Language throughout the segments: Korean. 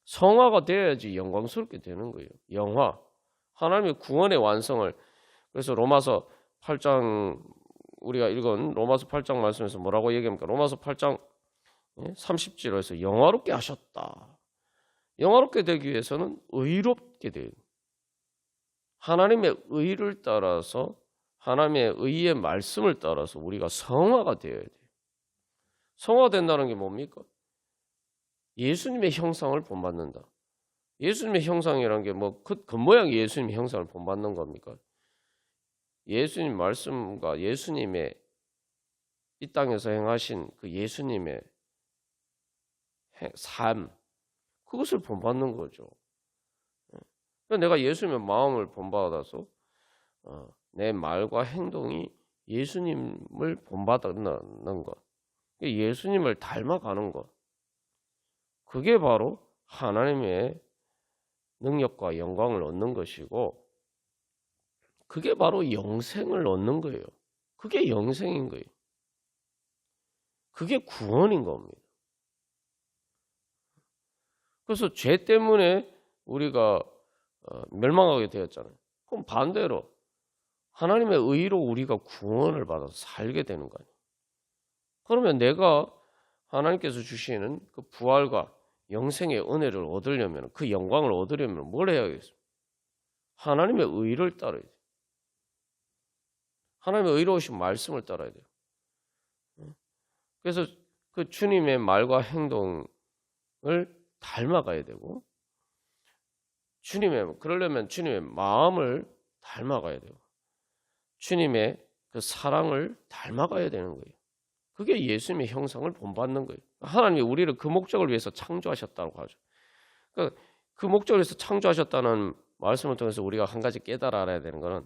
성화가 되어야지 영광스럽게 되는 거예요. 영화. 하나님의 구원의 완성을. 그래서 로마서 8장 우리가 읽은 로마서 8장 말씀에서 뭐라고 얘기합니까? 로마서 8장 30절에서 영화롭게 하셨다. 영화롭게 되기 위해서는 의롭게 돼요. 하나님의 의를 따라서 하나님의 의의 말씀을 따라서 우리가 성화가 되어야 돼요. 성화된다는 게 뭡니까? 예수님의 형상을 본받는다. 예수님의 형상이라는 게 뭐 겉모양이 예수님의 형상을 본받는 겁니까? 예수님 말씀과 예수님의 이 땅에서 행하신 그 예수님의 삶, 그것을 본받는 거죠. 내가 예수님의 마음을 본받아서 내 말과 행동이 예수님을 본받는 것, 예수님을 닮아가는 것, 그게 바로 하나님의 능력과 영광을 얻는 것이고, 그게 바로 영생을 얻는 거예요. 그게 영생인 거예요. 그게 구원인 겁니다. 그래서 죄 때문에 우리가 멸망하게 되었잖아요. 그럼 반대로 하나님의 의로 우리가 구원을 받아서 살게 되는 거예요. 그러면 내가 하나님께서 주시는 그 부활과 영생의 은혜를 얻으려면, 그 영광을 얻으려면 뭘 해야겠습니까? 하나님의 의를 따라야 돼요. 하나님의 의로우신 말씀을 따라야 돼요. 그래서 그 주님의 말과 행동을 닮아가야 되고, 그러려면 주님의 마음을 닮아가야 되고, 주님의 그 사랑을 닮아가야 되는 거예요. 그게 예수님의 형상을 본받는 거예요. 하나님이 우리를 그 목적을 위해서 창조하셨다고 하죠. 그러니까 그 목적을 위해서 창조하셨다는 말씀을 통해서 우리가 한 가지 깨달아 알아야 되는 거는,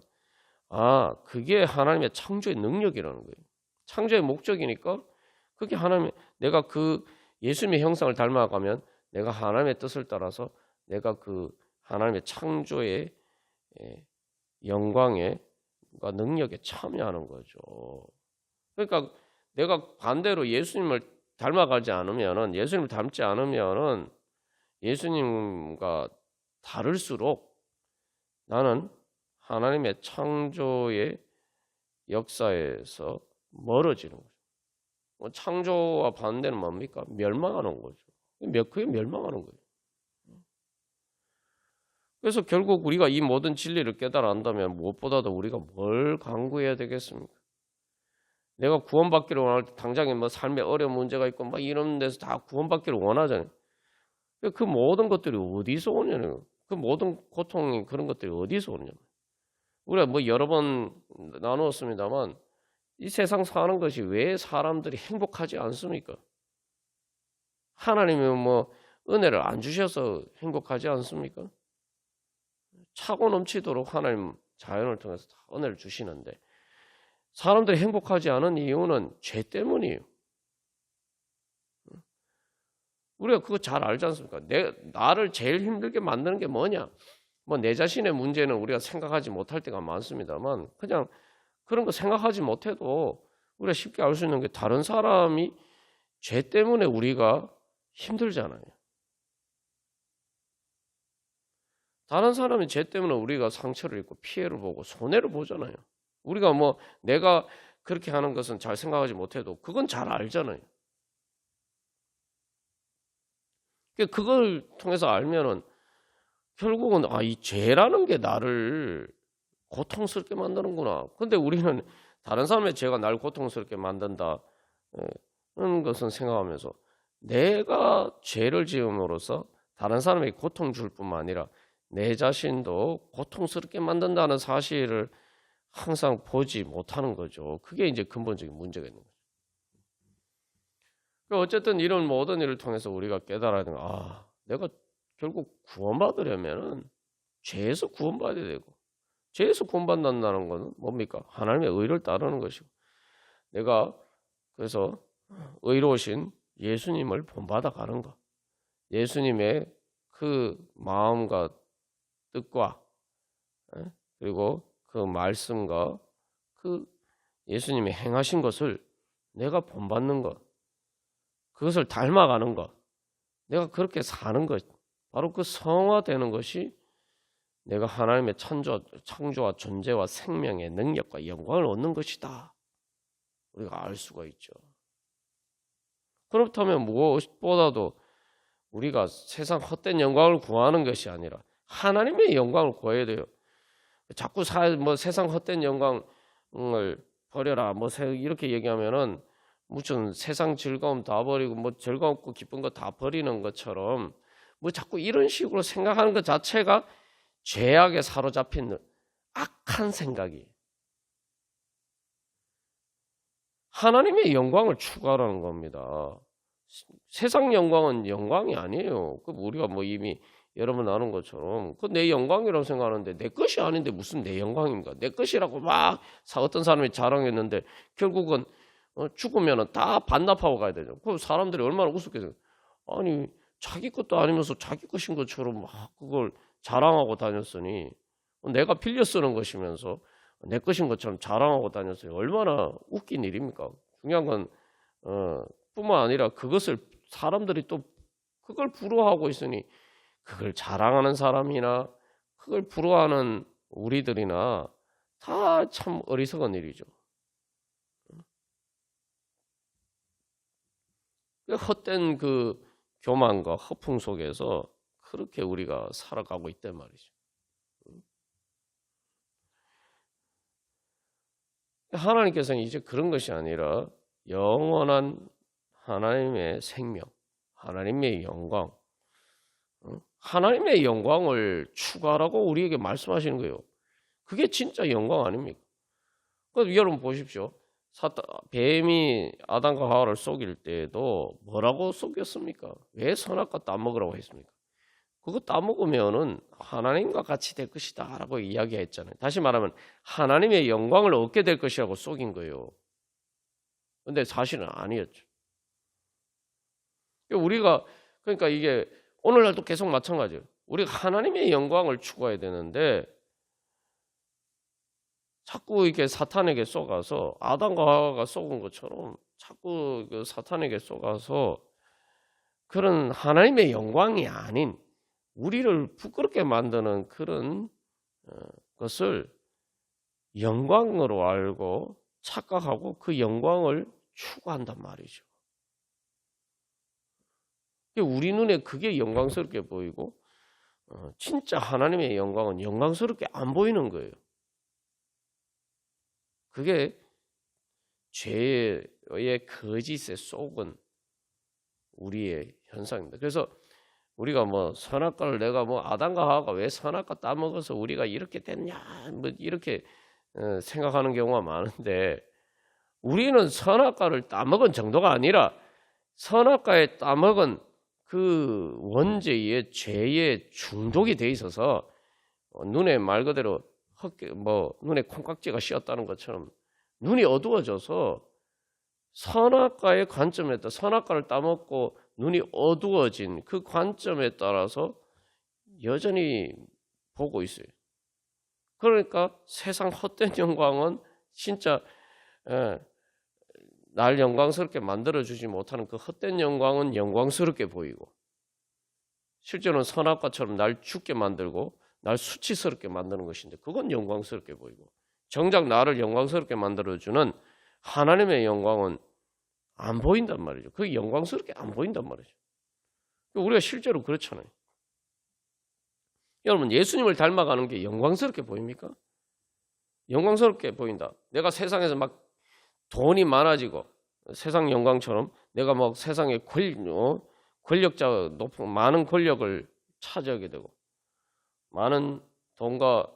그게 하나님의 창조의 능력이라는 거예요. 창조의 목적이니까 그게 내가 그 예수님의 형상을 닮아가면 내가 하나님의 뜻을 따라서 내가 그 하나님의 창조의 영광에 능력에 참여하는 거죠. 그러니까 내가 반대로 예수님을 닮아가지 않으면은, 예수님을 닮지 않으면은 예수님과 다를수록 나는 하나님의 창조의 역사에서 멀어지는 거죠. 창조와 반대는 뭡니까? 멸망하는 거죠. 그게 멸망하는 거예요. 그래서 결국 우리가 이 모든 진리를 깨달아 안다면 무엇보다도 우리가 뭘 강구해야 되겠습니까? 내가 구원받기를 원할 때 당장에 뭐 삶에 어려운 문제가 있고 막 이런 데서 다 구원받기를 원하잖아요. 그 모든 것들이 어디서 오냐고요. 그 모든 고통이 그런 것들이 어디서 오냐고요. 우리가 뭐 여러 번 나누었습니다만 이 세상 사는 것이 왜 사람들이 행복하지 않습니까? 하나님이 뭐 은혜를 안 주셔서 행복하지 않습니까? 차고 넘치도록 하나님 자연을 통해서 다 은혜를 주시는데 사람들이 행복하지 않은 이유는 죄 때문이에요. 우리가 그거 잘 알지 않습니까? 나를 제일 힘들게 만드는 게 뭐냐? 뭐 내 자신의 문제는 우리가 생각하지 못할 때가 많습니다만 그냥 그런 거 생각하지 못해도 우리가 쉽게 알 수 있는 게 다른 사람이 죄 때문에 우리가 힘들잖아요. 다른 사람이 죄 때문에 우리가 상처를 입고 피해를 보고 손해를 보잖아요. 우리가 뭐 내가 그렇게 하는 것은 잘 생각하지 못해도 그건 잘 알잖아요. 그걸 통해서 알면은 결국은 이 죄라는 게 나를 고통스럽게 만드는구나. 근데 우리는 다른 사람의 죄가 나를 고통스럽게 만든다 그런 것은 생각하면서 내가 죄를 지음으로써 다른 사람에게 고통 줄 뿐만 아니라 내 자신도 고통스럽게 만든다는 사실을 항상 보지 못하는 거죠. 그게 이제 근본적인 문제가 있는 거죠. 어쨌든 이런 모든 일을 통해서 우리가 깨달아야 되는 내가 결국 구원받으려면 죄에서 구원받아야 되고, 죄에서 구원받는다는 것은 뭡니까? 하나님의 의를 따르는 것이고, 내가 그래서 의로우신 예수님을 본받아 가는 것, 예수님의 그 마음과 뜻과 그리고 그 말씀과 그 예수님이 행하신 것을 내가 본받는 것, 그것을 닮아가는 것, 내가 그렇게 사는 것, 바로 그 성화되는 것이 내가 하나님의 창조와 존재와 생명의 능력과 영광을 얻는 것이다. 우리가 알 수가 있죠. 그렇다면 무엇보다도 우리가 세상 헛된 영광을 구하는 것이 아니라 하나님의 영광을 구해야 돼요. 자꾸 세상 헛된 영광을 버려라 이렇게 얘기하면은 무슨 세상 즐거움 다 버리고 즐겁고 기쁜 거 다 버리는 것처럼 자꾸 이런 식으로 생각하는 것 자체가 죄악에 사로잡힌 악한 생각이. 하나님의 영광을 추구하라는 겁니다. 세상 영광은 영광이 아니에요. 우리가 이미 여러분 아는 것처럼 그 내 영광이라고 생각하는데 내 것이 아닌데 무슨 내 영광입니까? 내 것이라고 어떤 사람이 자랑했는데 결국은 죽으면 다 반납하고 가야 되죠. 그 사람들이 얼마나 우습겠어요. 아니 자기 것도 아니면서 자기 것인 것처럼 그걸 자랑하고 다녔으니 내가 빌려 쓰는 것이면서 내 것인 것처럼 자랑하고 다녔으니 얼마나 웃긴 일입니까? 중요한 건 뿐만 아니라 그것을 사람들이 또 그걸 부러워하고 있으니 그걸 자랑하는 사람이나 그걸 부러워하는 우리들이나 다 참 어리석은 일이죠. 헛된 그 교만과 허풍 속에서 그렇게 우리가 살아가고 있단 말이죠. 하나님께서는 이제 그런 것이 아니라 영원한 하나님의 생명, 하나님의 영광, 하나님의 영광을 추구하라고 우리에게 말씀하시는 거예요. 그게 진짜 영광 아닙니까? 여러분 보십시오. 뱀이 아담과 하와를 속일 때에도 뭐라고 속였습니까? 왜 선악과 따먹으라고 했습니까? 그거 따먹으면은 하나님과 같이 될 것이다 라고 이야기했잖아요. 다시 말하면 하나님의 영광을 얻게 될 것이라고 속인 거예요. 근데 사실은 아니었죠. 그러니까 이게 오늘날도 계속 마찬가지예요. 우리가 하나님의 영광을 추구해야 되는데 자꾸 이렇게 사탄에게 속아서 아담과 하와가 속은 것처럼 자꾸 그 사탄에게 속아서 그런 하나님의 영광이 아닌 우리를 부끄럽게 만드는 그런 것을 영광으로 알고 착각하고 그 영광을 추구한단 말이죠. 우리 눈에 그게 영광스럽게 보이고 진짜 하나님의 영광은 영광스럽게 안 보이는 거예요. 그게 죄의 거짓에 속은 우리의 현상입니다. 그래서 우리가 선악과를 내가 아담과 하와가 왜 선악과 따먹어서 우리가 이렇게 됐냐 이렇게 생각하는 경우가 많은데 우리는 선악과를 따먹은 정도가 아니라 선악과에 따먹은 그 원죄의 죄에 중독이 돼 있어서 눈에 말 그대로 눈에 콩깍지가 씌었다는 것처럼 눈이 어두워져서 선악과의 관점에 따라 선악과를 따먹고 눈이 어두워진 그 관점에 따라서 여전히 보고 있어요. 그러니까 세상 헛된 영광은 진짜 날 영광스럽게 만들어주지 못하는 그 헛된 영광은 영광스럽게 보이고 실제로는 선악과처럼 날 죽게 만들고 날 수치스럽게 만드는 것인데 그건 영광스럽게 보이고 정작 나를 영광스럽게 만들어주는 하나님의 영광은 안 보인단 말이죠. 그게 영광스럽게 안 보인단 말이죠. 우리가 실제로 그렇잖아요. 여러분 예수님을 닮아가는 게 영광스럽게 보입니까? 영광스럽게 보인다. 내가 세상에서 돈이 많아지고 세상 영광처럼 내가 세상에 권력자 높은 많은 권력을 차지하게 되고 많은 돈과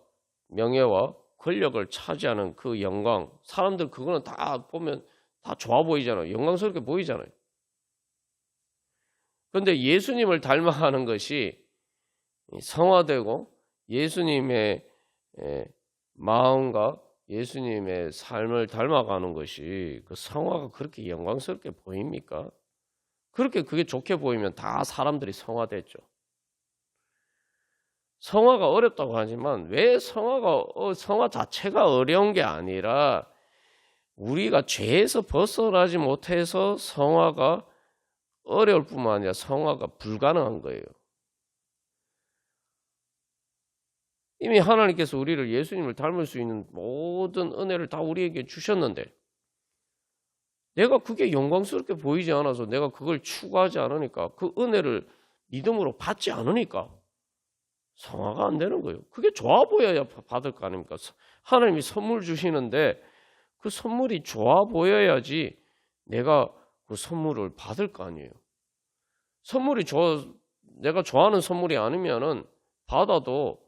명예와 권력을 차지하는 그 영광 사람들 그거는 다 보면 다 좋아 보이잖아요. 영광스럽게 보이잖아요. 그런데 예수님을 닮아가는 것이 성화되고 예수님의 마음과 예수님의 삶을 닮아가는 것이 그 성화가 그렇게 영광스럽게 보입니까? 그게 좋게 보이면 다 사람들이 성화됐죠. 성화가 어렵다고 하지만 왜 성화 자체가 어려운 게 아니라 우리가 죄에서 벗어나지 못해서 성화가 어려울 뿐만 아니라 성화가 불가능한 거예요. 이미 하나님께서 우리를 예수님을 닮을 수 있는 모든 은혜를 다 우리에게 주셨는데 내가 그게 영광스럽게 보이지 않아서 내가 그걸 추구하지 않으니까 그 은혜를 믿음으로 받지 않으니까 성화가 안 되는 거예요. 그게 좋아 보여야 받을 거 아닙니까? 하나님이 선물 주시는데 그 선물이 좋아 보여야지 내가 그 선물을 받을 거 아니에요. 선물이 내가 좋아하는 선물이 아니면은 받아도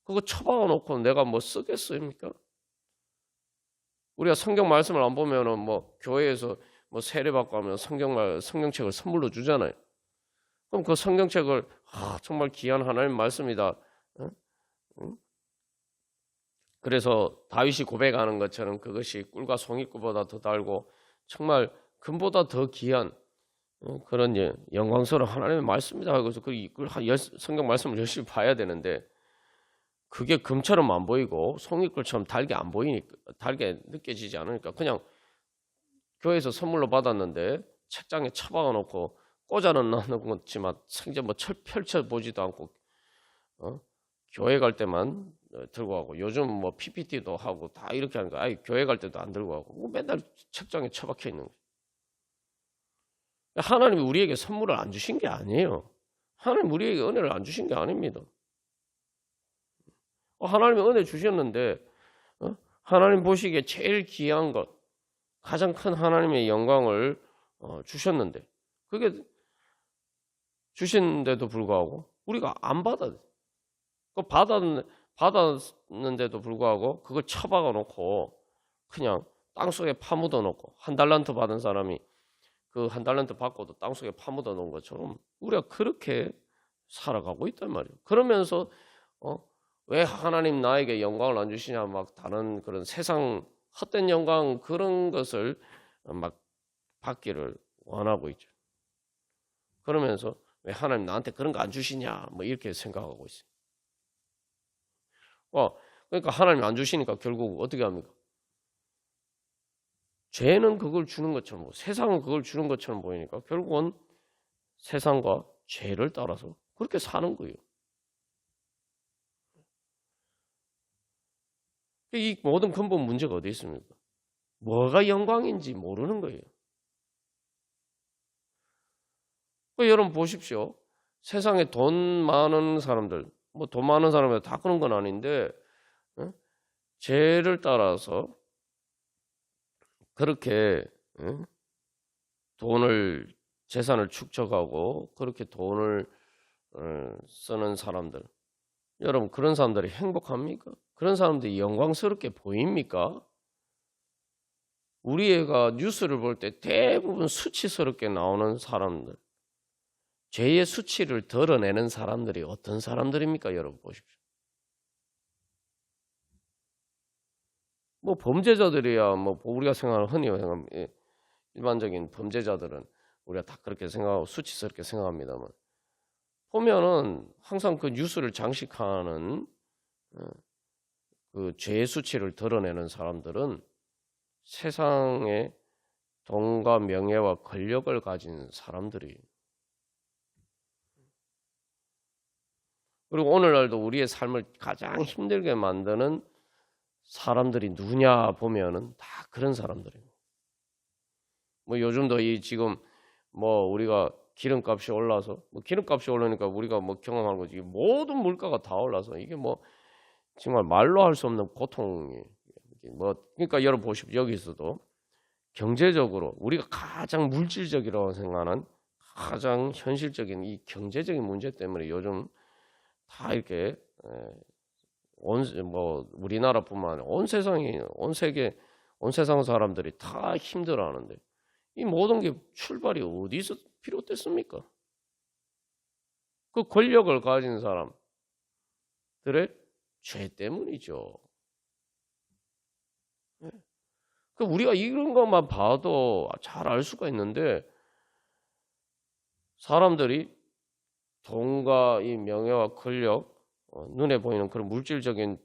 그거 처박아 놓고 내가 뭐 쓰겠습니까? 우리가 성경 말씀을 안 보면은 뭐 교회에서 뭐 세례받고 하면 성경책을 선물로 주잖아요. 그럼 그 성경책을 정말 귀한 하나님 말씀이다. 응? 응? 그래서 다윗이 고백하는 것처럼 그것이 꿀과 송이꿀보다 더 달고 정말 금보다 더 귀한 그런 영광스러운 하나님의 말씀이다. 그래서 그 성경 말씀을 열심히 봐야 되는데 그게 금처럼 안 보이고 송이꿀처럼 달게 안 보이니까 달게 느껴지지 않으니까 그냥 교회에서 선물로 받았는데 책장에 처박아 놓고 꽂아는 놓는 거지만 생전 뭐 펼쳐 보지도 않고 교회 갈 때만 들고 가고 요즘 뭐 PPT도 하고 다 이렇게 하니까 아예 교회 갈 때도 안 들고 가고 맨날 책장에 처박혀 있는 거예요. 하나님이 우리에게 선물을 안 주신 게 아니에요. 하나님 우리에게 은혜를 안 주신 게 아닙니다. 하나님이 은혜 주셨는데 하나님 보시기에 제일 귀한 것 가장 큰 하나님의 영광을 주셨는데 그게 주신데도 불구하고 우리가 안 받았는데도 불구하고 그걸 처박아 놓고 그냥 땅속에 파묻어 놓고 한 달란트 받은 사람이 그 한 달란트 받고도 땅속에 파묻어 놓은 것처럼 우리가 그렇게 살아가고 있단 말이에요. 그러면서 왜 하나님 나에게 영광을 안 주시냐 막 다른 그런 세상 헛된 영광 그런 것을 막 받기를 원하고 있죠. 그러면서 왜 하나님 나한테 그런 거 안 주시냐 뭐 이렇게 생각하고 있어요. 그러니까 하나님 안 주시니까 결국 어떻게 합니까? 죄는 그걸 주는 것처럼 세상은 그걸 주는 것처럼 보이니까 결국은 세상과 죄를 따라서 그렇게 사는 거예요. 이 모든 근본 문제가 어디 있습니까? 뭐가 영광인지 모르는 거예요. 여러분 보십시오. 세상에 돈 많은 사람들, 뭐 돈 많은 사람들 다 그런 건 아닌데 죄를 따라서 그렇게 재산을 축적하고 그렇게 돈을 쓰는 사람들, 여러분 그런 사람들이 행복합니까? 그런 사람들이 영광스럽게 보입니까? 우리 애가 뉴스를 볼 때 대부분 수치스럽게 나오는 사람들, 죄의 수치를 드러내는 사람들이 어떤 사람들입니까? 여러분 보십시오. 뭐 범죄자들이야 뭐 우리가 생각하는 흔히 생각하는 일반적인 범죄자들은 우리가 다 그렇게 생각하고 수치스럽게 생각합니다만 보면은 항상 그 뉴스를 장식하는 그 죄의 수치를 드러내는 사람들은 세상에 돈과 명예와 권력을 가진 사람들이 그리고 오늘날도 우리의 삶을 가장 힘들게 만드는 사람들이 누구냐 보면은 다 그런 사람들이에요. 뭐 요즘도 지금 뭐 우리가 기름값이 올라서 뭐 기름값이 오르니까 우리가 뭐 경험하는 거지 모든 물가가 다 올라서 이게 뭐 정말 말로 할 수 없는 고통이 뭐 그러니까 여러분 보십시오. 여기서도 경제적으로 우리가 가장 물질적이라고 생각하는 가장 현실적인 이 경제적인 문제 때문에 요즘 다 이렇게 뭐 우리나라뿐만 아니라 온 세상이 온 세상 사람들이 다 힘들어하는데 이 모든 게 출발이 어디서 비롯됐습니까? 그 권력을 가진 사람들의 죄 때문이죠. 그 우리가 이런 것만 봐도 잘 알 수가 있는데 사람들이 돈과 이 명예와 권력, 눈에 보이는 그런 물질적인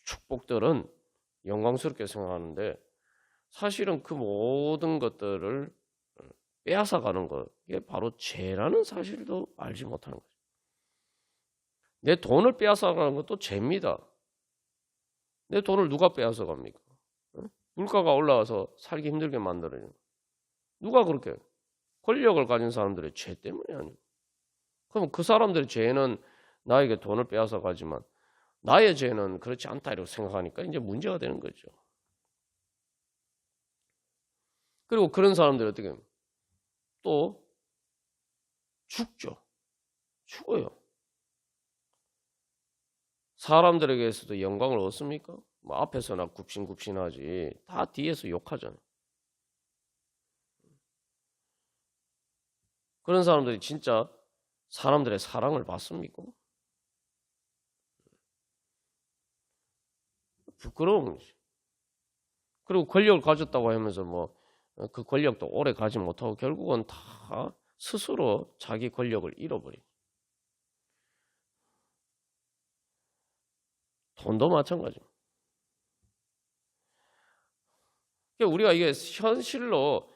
축복들은 영광스럽게 생각하는데 사실은 그 모든 것들을 빼앗아가는 것, 이게 바로 죄라는 사실도 알지 못하는 거죠. 내 돈을 빼앗아가는 것도 죄입니다. 내 돈을 누가 빼앗아갑니까? 물가가 올라와서 살기 힘들게 만들어요. 누가 그렇게? 권력을 가진 사람들의 죄 때문에 아니에요. 그럼 그 사람들의 죄는 나에게 돈을 빼앗아가지만 나의 죄는 그렇지 않다 이렇게 생각하니까 이제 문제가 되는 거죠. 그리고 그런 사람들이 어떻게 합니까? 또 죽죠. 죽어요. 사람들에게서도 영광을 얻습니까? 뭐 앞에서나 굽신굽신하지 다 뒤에서 욕하잖아요. 그런 사람들이 진짜 사람들의 사랑을 받습니까? 부끄러운 거지. 그리고 권력을 가졌다고 하면서 뭐 그 권력도 오래 가지 못하고 결국은 다 스스로 자기 권력을 잃어버리고 돈도 마찬가지. 우리가 이게 현실로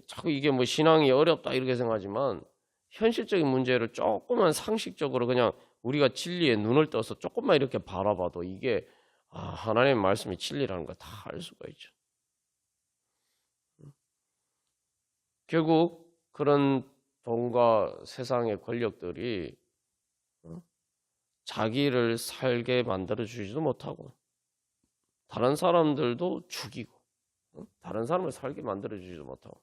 자꾸 이게 뭐 신앙이 어렵다 이렇게 생각하지만 현실적인 문제를 조금만 상식적으로 그냥 우리가 진리에 눈을 떠서 조금만 이렇게 바라봐도 이게 하나님의 말씀이 진리라는 걸 다 알 수가 있죠. 결국 그런 돈과 세상의 권력들이 자기를 살게 만들어 주지도 못하고 다른 사람들도 죽이고 다른 사람을 살게 만들어 주지도 못하고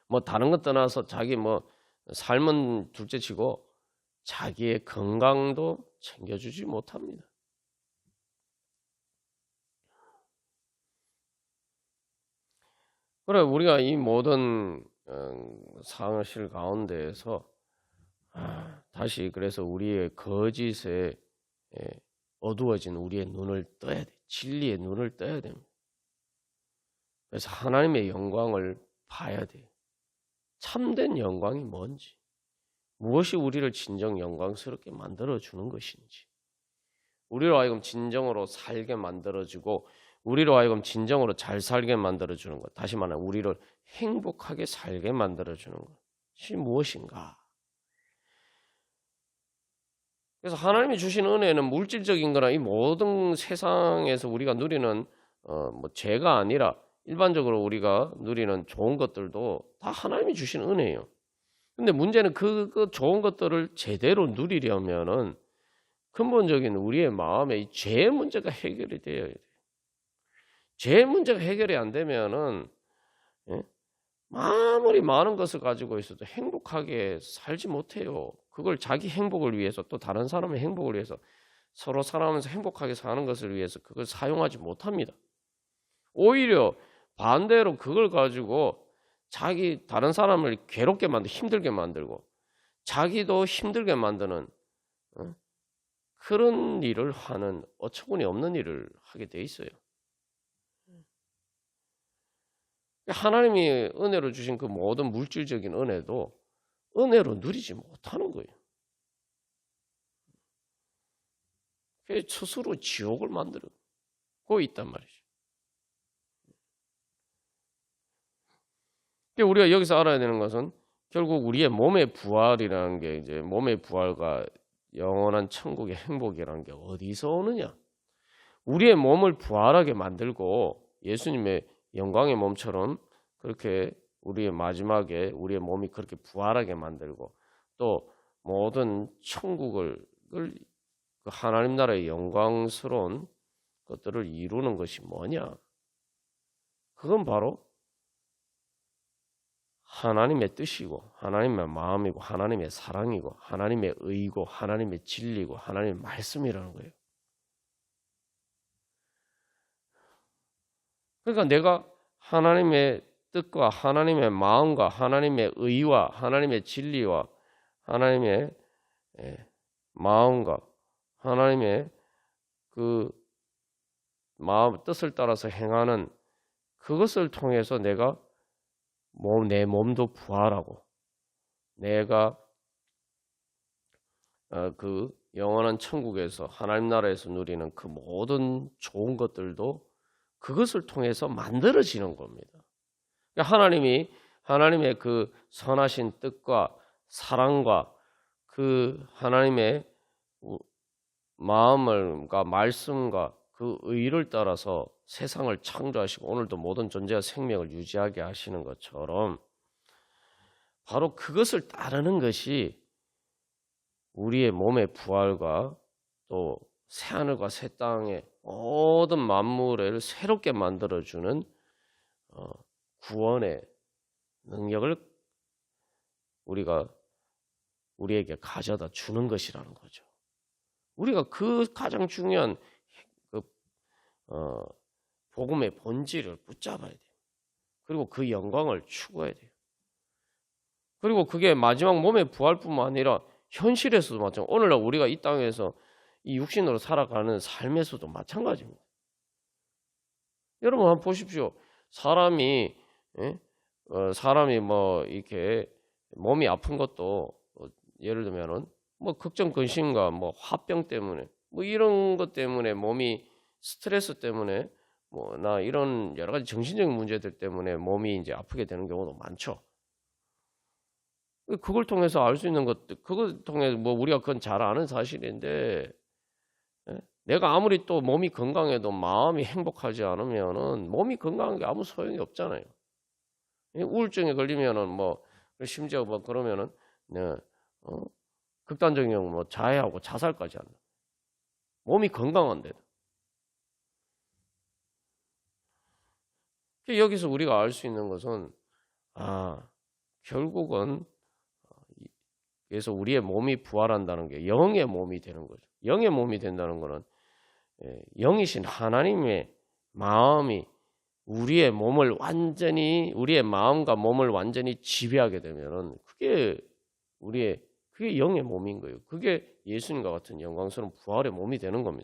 뭐 다른 것 떠나서 자기 뭐 삶은 둘째치고 자기의 건강도 챙겨주지 못합니다. 그래 우리가 이 모든 상실 가운데에서 다시 그래서 우리의 거짓에 어두워진 우리의 눈을 떠야 돼. 진리의 눈을 떠야 됩니다. 그래서 하나님의 영광을 봐야 돼. 참된 영광이 뭔지, 무엇이 우리를 진정 영광스럽게 만들어주는 것인지, 우리로 하여금 진정으로 살게 만들어주고 우리로 하여금 진정으로 잘 살게 만들어주는 것, 다시 말하면 우리를 행복하게 살게 만들어주는 것이 무엇인가. 그래서 하나님이 주신 은혜는 물질적인 거나 이 모든 세상에서 우리가 누리는 뭐 죄가 아니라 일반적으로 우리가 누리는 좋은 것들도 다 하나님이 주신 은혜예요. 근데 문제는 그 좋은 것들을 제대로 누리려면은 근본적인 우리의 마음에 이 죄의 문제가 해결이 되어야 돼요. 죄의 문제가 해결이 안 되면은 아무리 많은 것을 가지고 있어도 행복하게 살지 못해요. 그걸 자기 행복을 위해서 또 다른 사람의 행복을 위해서 서로 살아가면서 행복하게 사는 것을 위해서 그걸 사용하지 못합니다. 오히려 반대로 그걸 가지고 다른 사람을 괴롭게 만들고 힘들게 만들고 자기도 힘들게 만드는 그런 일을 하는 어처구니 없는 일을 하게 돼 있어요. 하나님이 은혜로 주신 그 모든 물질적인 은혜도 은혜로 누리지 못하는 거예요. 그래서 스스로 지옥을 만들고 있단 말이죠. 우리가 여기서 알아야 되는 것은 결국 우리의 몸의 부활이라는 게 이제 몸의 부활과 영원한 천국의 행복이라는 게 어디서 오느냐? 우리의 몸을 부활하게 만들고 예수님의 영광의 몸처럼 그렇게 우리의 마지막에 우리의 몸이 그렇게 부활하게 만들고 또 모든 천국을 하나님 나라의 영광스러운 것들을 이루는 것이 뭐냐? 그건 바로 하나님의 뜻이고 하나님의 마음이고 하나님의 사랑이고 하나님의 의고 하나님의 진리고 하나님의 말씀이라는 거예요. 그러니까 내가 하나님의 뜻과 하나님의 마음과 하나님의 의와 하나님의 진리와 하나님의 마음과 하나님의 그 마음 뜻을 따라서 행하는 그것을 통해서 내가 내 몸도 부활하고 내가 그 영원한 천국에서 하나님 나라에서 누리는 그 모든 좋은 것들도 그것을 통해서 만들어지는 겁니다. 그러니까 하나님의 그 선하신 뜻과 사랑과 그 하나님의 마음과 말씀과 그 의를 따라서 세상을 창조하시고 오늘도 모든 존재와 생명을 유지하게 하시는 것처럼 바로 그것을 따르는 것이 우리의 몸의 부활과 또 새하늘과 새 땅의 모든 만물을 새롭게 만들어주는 구원의 능력을 우리에게 가져다 주는 것이라는 거죠. 우리가 그 가장 중요한 복음의 본질을 붙잡아야 돼요. 그리고 그 영광을 추구해야 돼요. 그리고 그게 마지막 몸의 부활뿐만 아니라 현실에서도 마찬가지고 오늘날 우리가 이 땅에서 이 육신으로 살아가는 삶에서도 마찬가지입니다. 여러분 한번 보십시오. 사람이 뭐 이렇게 몸이 아픈 것도 예를 들면은 뭐 걱정 근심과 뭐 화병 때문에 뭐 이런 것 때문에 몸이 스트레스 때문에 뭐 나 이런 여러 가지 정신적인 문제들 때문에 몸이 이제 아프게 되는 경우도 많죠. 그걸 통해서 알 수 있는 것들, 그걸 통해 뭐 우리가 그건 잘 아는 사실인데, 내가 아무리 또 몸이 건강해도 마음이 행복하지 않으면은 몸이 건강한 게 아무 소용이 없잖아요. 우울증에 걸리면은 뭐 심지어 뭐 그러면은 극단적인 경우 뭐 자해하고 자살까지 한다. 몸이 건강한데도. 여기서 우리가 알 수 있는 것은 결국은 그래서 우리의 몸이 부활한다는 게 영의 몸이 되는 거죠. 영의 몸이 된다는 것은 영이신 하나님의 마음이 우리의 마음과 몸을 완전히 지배하게 되면은 그게 영의 몸인 거예요. 그게 예수님과 같은 영광스러운 부활의 몸이 되는 겁니다.